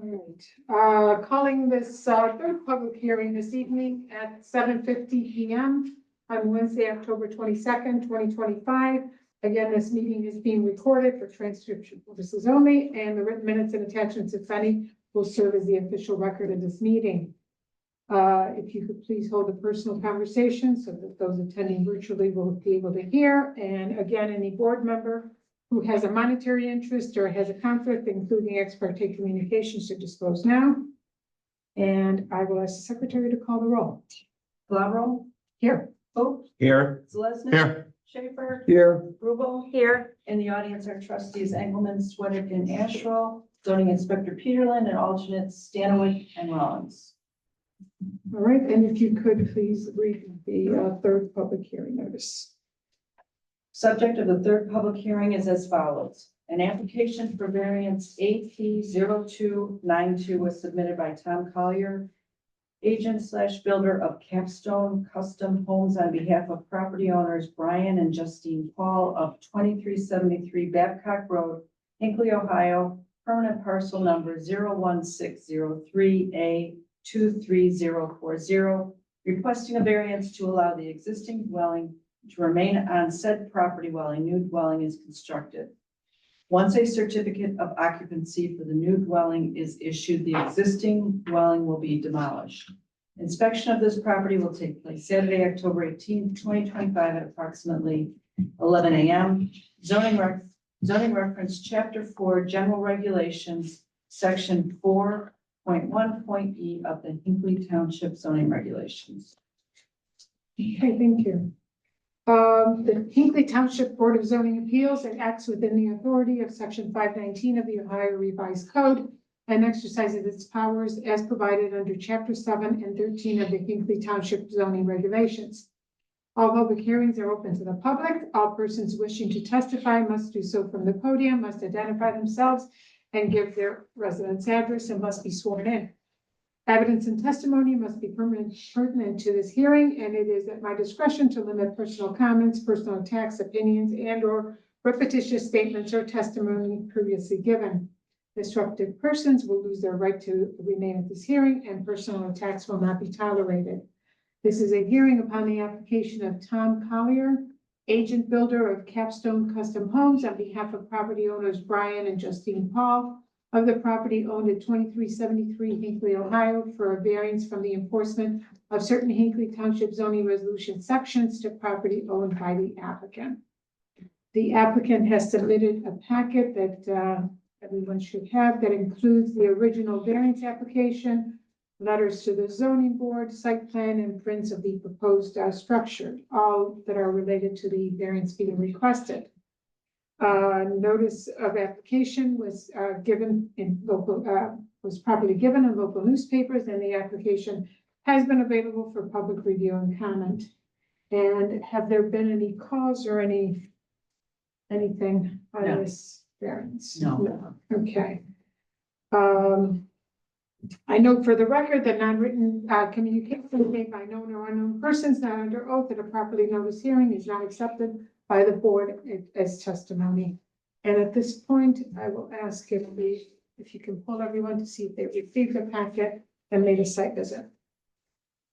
All right, calling this third public hearing this evening at 7:50 p.m. on Wednesday, October 22nd, 2025. Again, this meeting is being recorded for transcription purposes only, and the written minutes and attachments, if any, will serve as the official record of this meeting. If you could please hold a personal conversation so that those attending virtually will be able to hear. And again, any board member who has a monetary interest or has a conflict, including ex parte communications, should disclose now. And I will ask the secretary to call the roll. Glabro. Here. Pope. Here. Zeleznik. Here. Schaefer. Here. Rubel. Here. In the audience are trustees Engelmann, Sweattick, and Asherle, zoning inspector Peterlin, and alternates Stanwyck and Rollins. All right, and if you could please read the third public hearing notice. Subject of the third public hearing is as follows. An application for variance AP0292 was submitted by Tom Collier, agent/builder of Capstone Custom Homes, on behalf of property owners Brian and Justine Paul of 2373 Babcock Road, Hinckley, Ohio, permanent parcel number 01603A23040, requesting a variance to allow the existing dwelling to remain on said property while a new dwelling is constructed. Once a certificate of occupancy for the new dwelling is issued, the existing dwelling will be demolished. Inspection of this property will take place Saturday, October 18th, 2025 at approximately 11 a.m. Zoning reference Chapter 4, General Regulations, Section 4.1.e of the Hinckley Township zoning regulations. Okay, thank you. The Hinckley Township Board of Zoning Appeals, it acts within the authority of Section 519 of the Ohio Revised Code and exercises its powers as provided under Chapter 7 and 13 of the Hinckley Township zoning regulations. All public hearings are open to the public. All persons wishing to testify must do so from the podium, must identify themselves and give their residence address, and must be sworn in. Evidence and testimony must be pertinent to this hearing, and it is at my discretion to limit personal comments, personal attacks, opinions, and/or repetitious statements or testimony previously given. Disruptive persons will lose their right to remain at this hearing, and personal attacks will not be tolerated. This is a hearing upon the application of Tom Collier, agent builder of Capstone Custom Homes, on behalf of property owners Brian and Justine Paul of the property owned at 2373 Hinckley, Ohio, for a variance from the enforcement of certain Hinckley Township zoning resolution sections to property owned by the applicant. The applicant has submitted a packet that everyone should have that includes the original variance application, letters to the zoning board, site plan, and prints of the proposed structure, all that are related to the variance being requested. Notice of application was properly given in local newspapers, and the application has been available for public review and comment. And have there been any calls or anything on this variance? No. Okay. I note for the record that non-written communication made by known or unknown persons not under oath at a properly noticed hearing is not accepted by the board as testimony. And at this point, I will ask if you can pull everyone to see if they received the packet and made a site visit.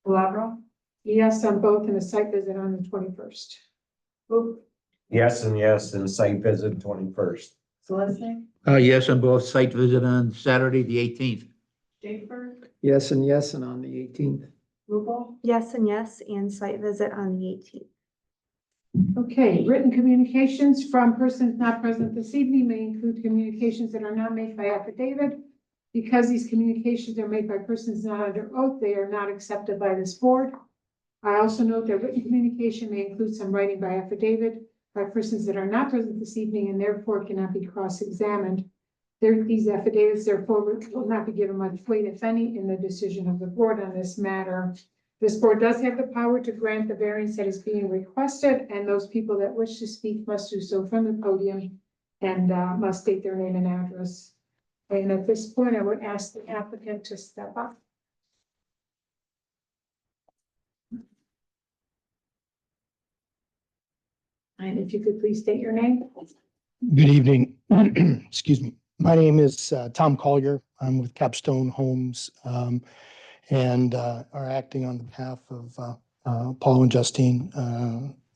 Glabro. Yes on both, and a site visit on the 21st. Pope. Yes, and site visit 21st. Zeleznik. Yes, on both, site visit on Saturday, the 18th. Schaefer. Yes, and on the 18th. Rubel. Yes, and site visit on the 18th. Okay, written communications from persons not present this evening may include communications that are not made by affidavit. Because these communications are made by persons not under oath, they are not accepted by this board. I also note that written communication may include some writing by affidavit by persons that are not present this evening and therefore cannot be cross-examined. These affidavits therefore will not be given much weight, if any, in the decision of the board on this matter. This board does have the power to grant the variance that is being requested, and those people that wish to speak must do so from the podium and must state their name and address. And at this point, I would ask the applicant to step up. And if you could please state your name. Good evening. Excuse me. My name is Tom Collier. I'm with Capstone Homes and are acting on behalf of Paul and Justine,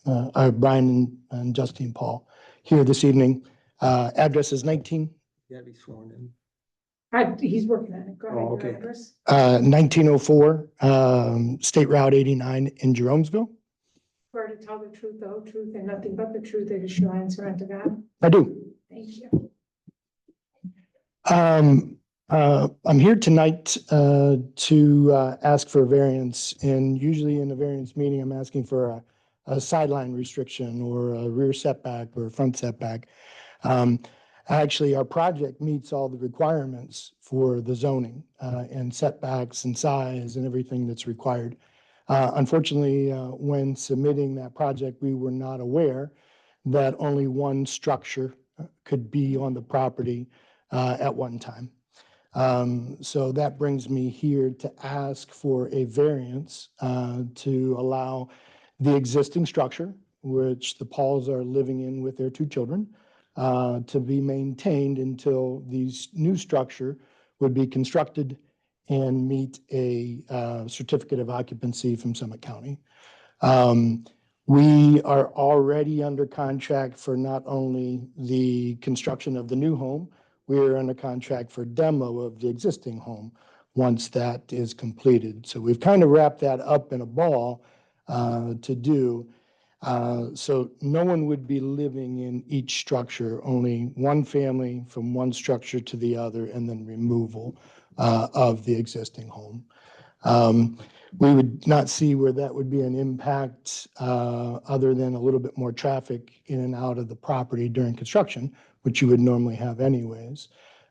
Brian and Justine Paul here this evening. Address is 19. Gotta be sworn in. He's working on it. Go ahead. Oh, your okay. address. 1904 State Route 89 in Jeromesville. Swear to tell the truth, the whole truth, and nothing but the truth, that is your answer unto God. I do. Thank you. I'm here tonight to ask for a variance, and usually in a variance meeting, I'm asking for a sideline restriction or a rear setback or front setback. Actually, our project meets all the requirements for the zoning and setbacks and size and everything that's required. Unfortunately, when submitting that project, we were not aware that only one structure could be on the property at one time. So that brings me here to ask for a variance to allow the existing structure, which the Pauls are living in with their two children, to be maintained until these new structure would be constructed and meet a certificate of occupancy from Summit County. We are already under contract for not only the construction of the new home, we're under contract for demo of the existing home once that is completed. So we've kind of wrapped that up in a ball to do. So no one would be living in each structure, only one family from one structure to the other, and then removal of the existing home. We would not see where that would be an impact other than a little bit more traffic in and out of the property during construction, which you would normally have anyways.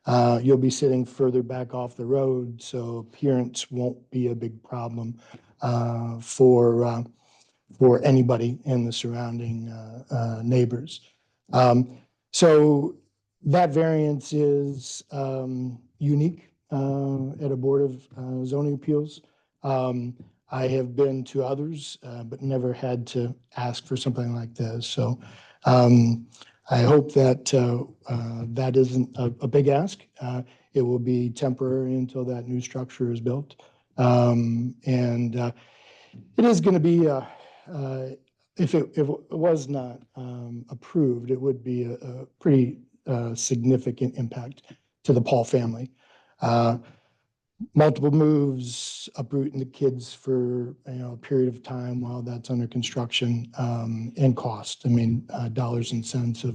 You'll be sitting further back off the road, so appearance won't be a big problem for anybody in the surrounding neighbors. So that variance is unique at a Board of Zoning Appeals. I have been to others, but never had to ask for something like this. So I hope that that isn't a big ask. It will be temporary until that new structure is built. It is going to be, if it was not approved, it would be a pretty significant impact to the Paul family. Multiple moves, uprooting the kids for a period of time while that's under construction, and cost. I mean, dollars and cents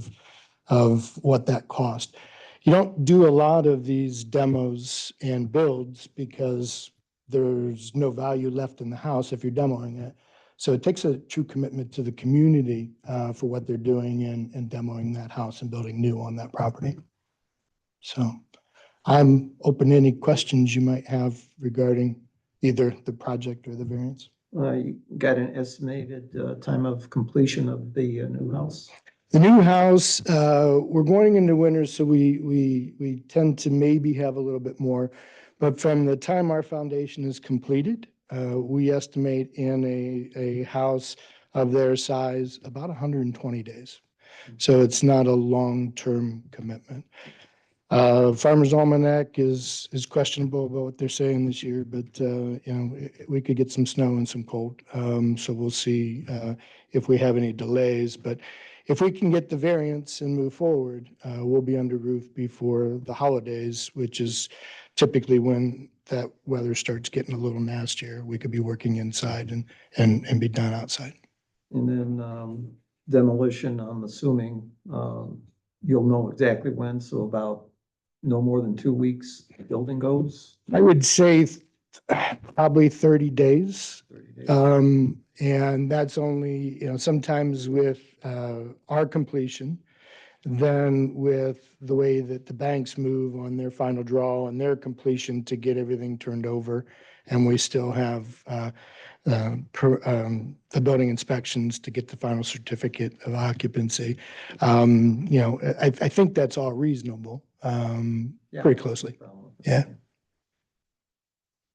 of what that cost. You don't do a lot of these demos and builds because there's no value left in the house if you're demoing it. So it takes a true commitment to the community for what they're doing and demoing that house and building new on that property. So I'm open to any questions you might have regarding either the project or the variance. You got an estimated time of completion of the new house? The new house, we're going into winter, so we tend to maybe have a little bit more. But from the time our foundation is completed, we estimate in a house of their size about 120 days. So it's not a long-term commitment. Farmer's Almanac is questionable about what they're saying this year, but we could get some snow and some cold. So we'll see if we have any delays. But if we can get the variance and move forward, we'll be under roof before the holidays, which is typically when that weather starts getting a little nastier. We could be working inside and be done outside. And then demolition, I'm assuming you'll know exactly when, so about no more than 2 weeks, the building goes? I would say probably 30 days. 30 days. And that's only, sometimes with our completion, then with the way that the banks move on their final draw and their completion to get everything turned over. And we still have the building inspections to get the final certificate of occupancy. I think that's all reasonable, Yeah. pretty closely. Yeah.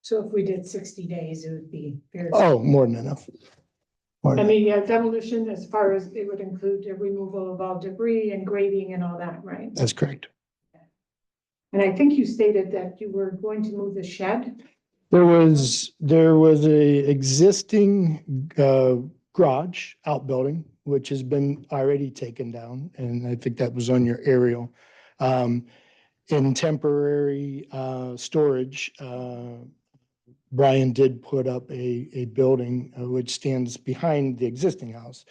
So if we did 60 days, it would be very. Oh, more than enough. More I than mean, yeah, demolition, as far as it would include the removal of all debris and grading and all that, right? That's correct. And I think you stated that you were going to move the shed. There was a existing garage outbuilding, which has been already taken down, and I think that was on your aerial. In temporary storage, Brian did put up a building which stands behind the existing house.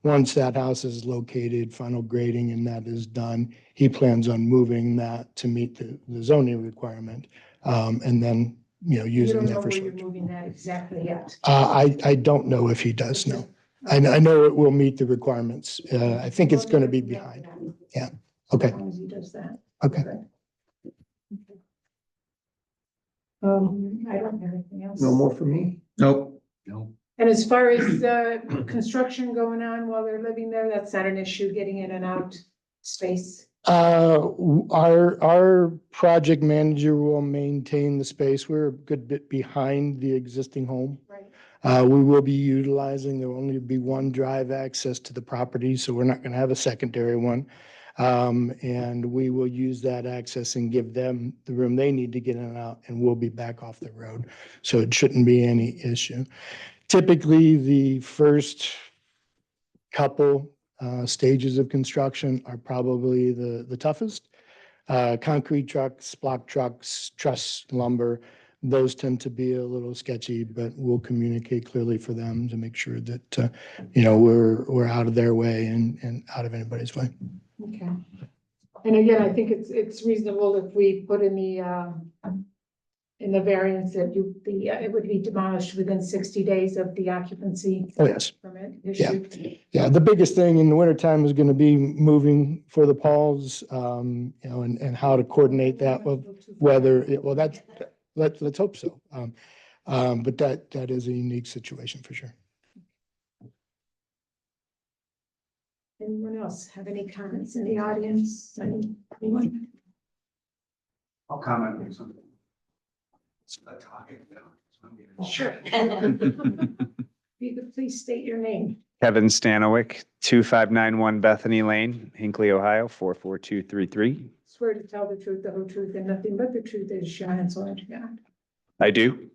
Once that house is located, final grading and that is done, he plans on moving that to meet the zoning requirement. And then, You using don't that know for where you're storage. moving that exactly yet. I don't know if he does know. I know it will meet the requirements. I think it's going to be behind. Yeah. Okay. As long as he does that. Okay. I don't have anything else. No more for me? Nope. No. And as far as construction going on while they're living there, that's not an issue, getting in and out space. Our project manager will maintain the space. We're a good bit behind the existing home. Right. We will be utilizing, there will only be one drive access to the property, so we're not going to have a secondary one. And we will use that access and give them the room they need to get in and out, and we'll be back off the road. So it shouldn't be any issue. Typically, the first couple stages of construction are probably the toughest. Concrete trucks, block trucks, truss lumber, those tend to be a little sketchy, but we'll communicate clearly for them to make sure that, we're out of their way and out of anybody's way. Okay. And again, I think it's reasonable if we put in the variance that it would be demolished within 60 days of the occupancy Oh, yes. permit issue. Yeah, the biggest thing in the wintertime is going to be moving for the Pauls, and how to coordinate that with weather. Let's hope so. But that is a unique situation for sure. Anyone else have any comments in the audience? Anyone? I'll comment on something. It's not talking now. Sure. If you could please state your name. Kevin Stanowick, 2591 Bethany Lane, Hinckley, Ohio, 44233. Swear to tell the truth, the whole truth, and nothing but the truth is shine, so help you God. I do.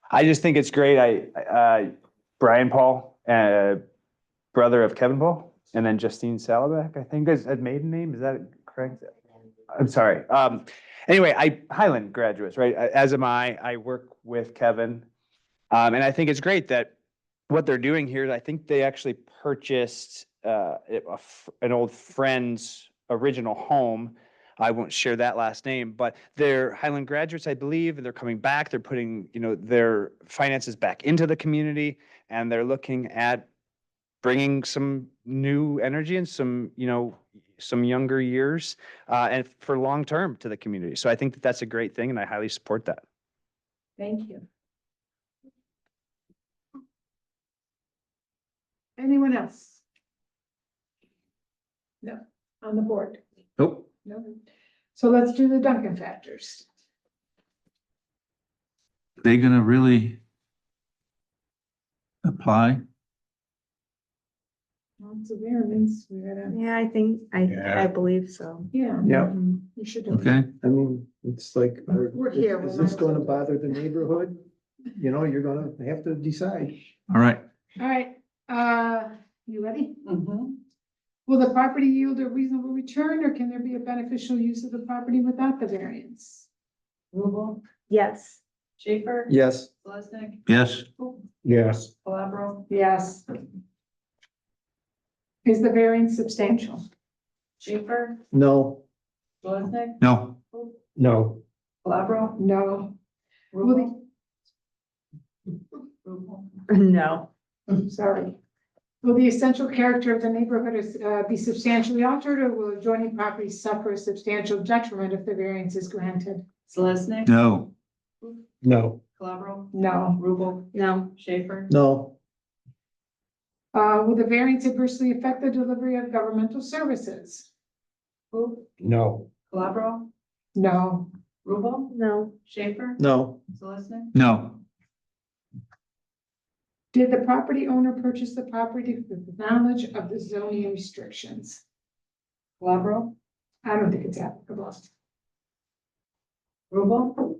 I just think it's great. Brian Paul, brother of Kevin Paul, and then Justine Salabek, I think is a maiden name. Is that correct? I'm sorry. Anyway, Highland graduates, right? As am I. I work with Kevin. And I think it's great that what they're doing here, I think they actually purchased an old friend's original home. I won't share that last name, but they're Highland graduates, I believe, and they're coming back. They're putting, their finances back into the community, and they're looking at bringing some new energy and some younger years and for long term to the community. So I think that that's a great thing, and I highly support that. Thank you. Anyone else? No, on the board? Nope. No. So let's do the Duncan factors. They gonna really apply? Well, it's a variance, we gotta, Yeah, I believe so. yeah. Yeah. You should do. Okay. I mean, it's like, We're here, is we're this not- going to bother the neighborhood? You're going to have to decide. All right. All right, you ready? Mhm. Will the property yield a reasonable return, or can there be a beneficial use of the property without the variance? Rubel, Yes. Schaefer. Yes. Selesnik, Yes. Yes. Calabro, Yes. Is the variance substantial? Schaefer, No. Selesnik, No. No. Calabro, No. Rubel. Rubel. No. Sorry. Will the essential character of the neighborhood be substantially altered, or will adjoining properties suffer a substantial detriment if the variance is granted? Selesnik. No. No. Calabro, No. Rubel, No. Schaefer. No. Will the variance adversely affect the delivery of governmental services? No. Calabro, No. Rubel, No. Schaefer. No. Selesnik, No. Did the property owner purchase the property with knowledge of the zoning restrictions? Calabro, I don't think it's applicable. Rubel?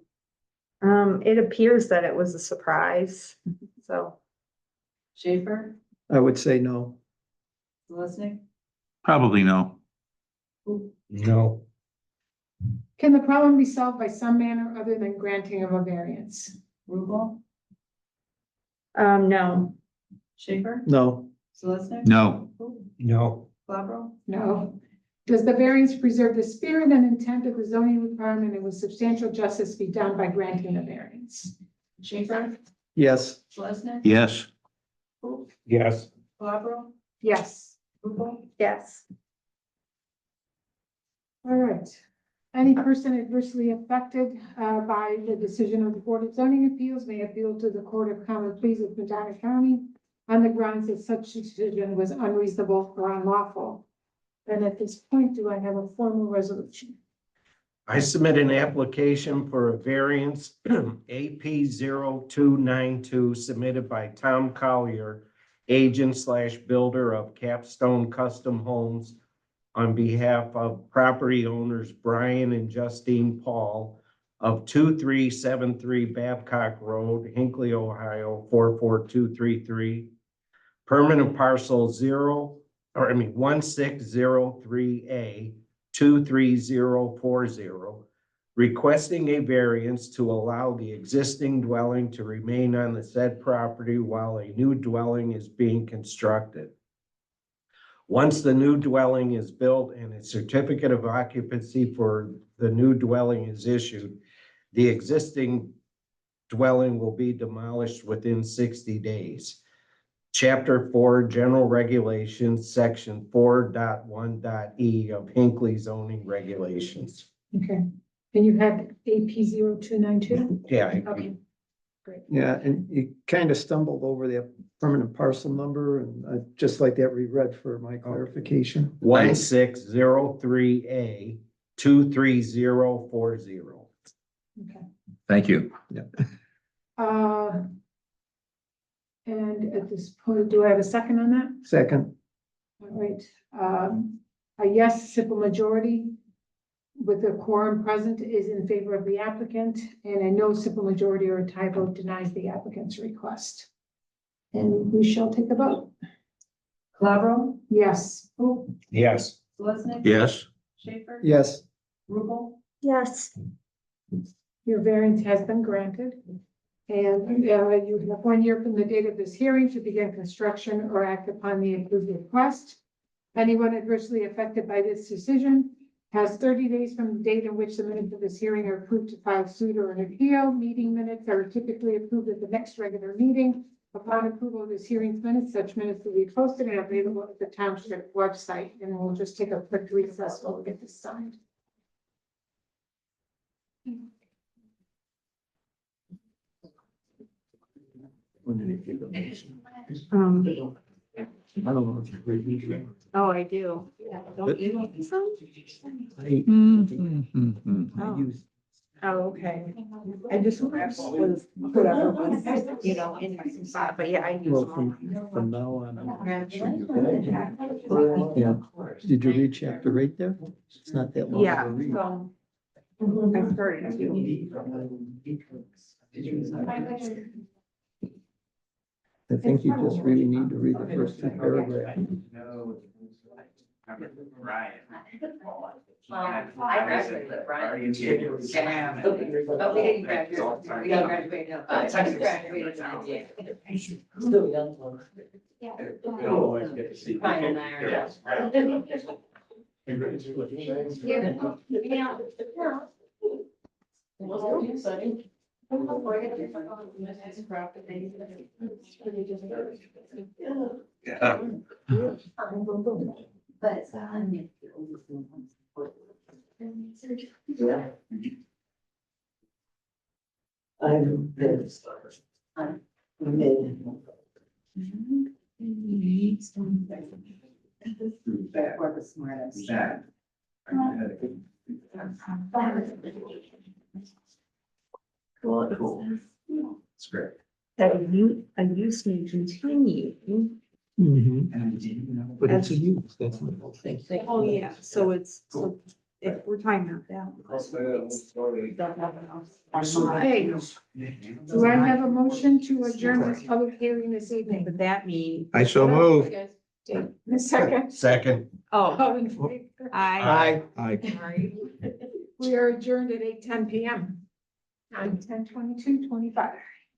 It appears that it was a surprise, so. Schaefer? I would say no. Selesnik? Probably no. No. Can the problem be solved by some manner other than granting of a variance? Rubel? No, Schaefer? No, Selesnik? No. No. Calabro? No. Does the variance preserve the spirit and intent of the zoning requirement and with substantial justice be done by granting the variance? Schaefer? yes, Selesnik? Yes. Yes. Calabro? Yes. Rubel? yes. All right. Any person adversely affected by the decision of the Board of Zoning Appeals may appeal to the Court of Common Pleas of Medina County on the grounds that such decision was unreasonable or unlawful. And at this point, do I have a formal resolution? I submit an application for a variance AP0292 submitted by Tom Collier, agent/builder of Capstone Custom Homes on behalf of property owners Brian and Justine Paul of 2373 Babcock Road, Hinckley, Ohio, 44233. Permanent parcel 1603A 23040, requesting a variance to allow the existing dwelling to remain on the said property while a new dwelling is being constructed. Once the new dwelling is built and a certificate of occupancy for the new dwelling is issued, the existing dwelling will be demolished within 60 days. Chapter 4, General Regulations, Section 4.1.e of Hinckley zoning regulations. Okay. And you had AP0292? Yeah. Okay. Great. yeah, and you kind of stumbled over the permanent parcel number, and I'd just like that reread for my clarification. 1603A 23040. Okay. Thank you. And at this point, do I have a second on that? Second, All right, a yes, simple majority with a quorum present is in favor of the applicant, and a no simple majority or a tie vote denies the applicant's request. And we shall take a vote. Calabro? Yes. Yes. Selesnik? Yes. Schaefer? yes, Rubel? Yes. Your variance has been granted. And you have 1 year from the date of this hearing to begin construction or act upon the approved request. Anyone adversely affected by this decision has 30 days from the date in which the minutes of this hearing are approved to file suit or an appeal. Meeting minutes are typically approved at the next regular meeting. Upon approval of this hearing's minutes, such minutes will be posted and available at the township website. And we'll just take a quick recess while we get this signed. I don't know if you read Oh, I do. Don't you want some? I use Oh, okay. I just was whatever was, in my spot, but yeah, I use well, them from now on. I'm sure you all. can. Yeah. Did you read chapter 8 there? It's not that long. Yeah, to read. so I started to. I think you just really need to read the first 2 paragraphs. I graduated, but Brian. But we didn't graduate. We got graduated. No, I graduated in 98. Still young. Brian and I are. But it's I'm pissed. I'm mid. Or the smartest. Cool. It's great. A use may continue. But it's a use, that's the whole thing. Oh, yeah, so it's, so if we're talking about that. Okay, do I have a motion to adjourn this public hearing this evening? But that means, I so move. A second, Second. oh, all in favor? I. Aye. Sorry. We are adjourned at 8:10 PM. 9:10, 22, 25.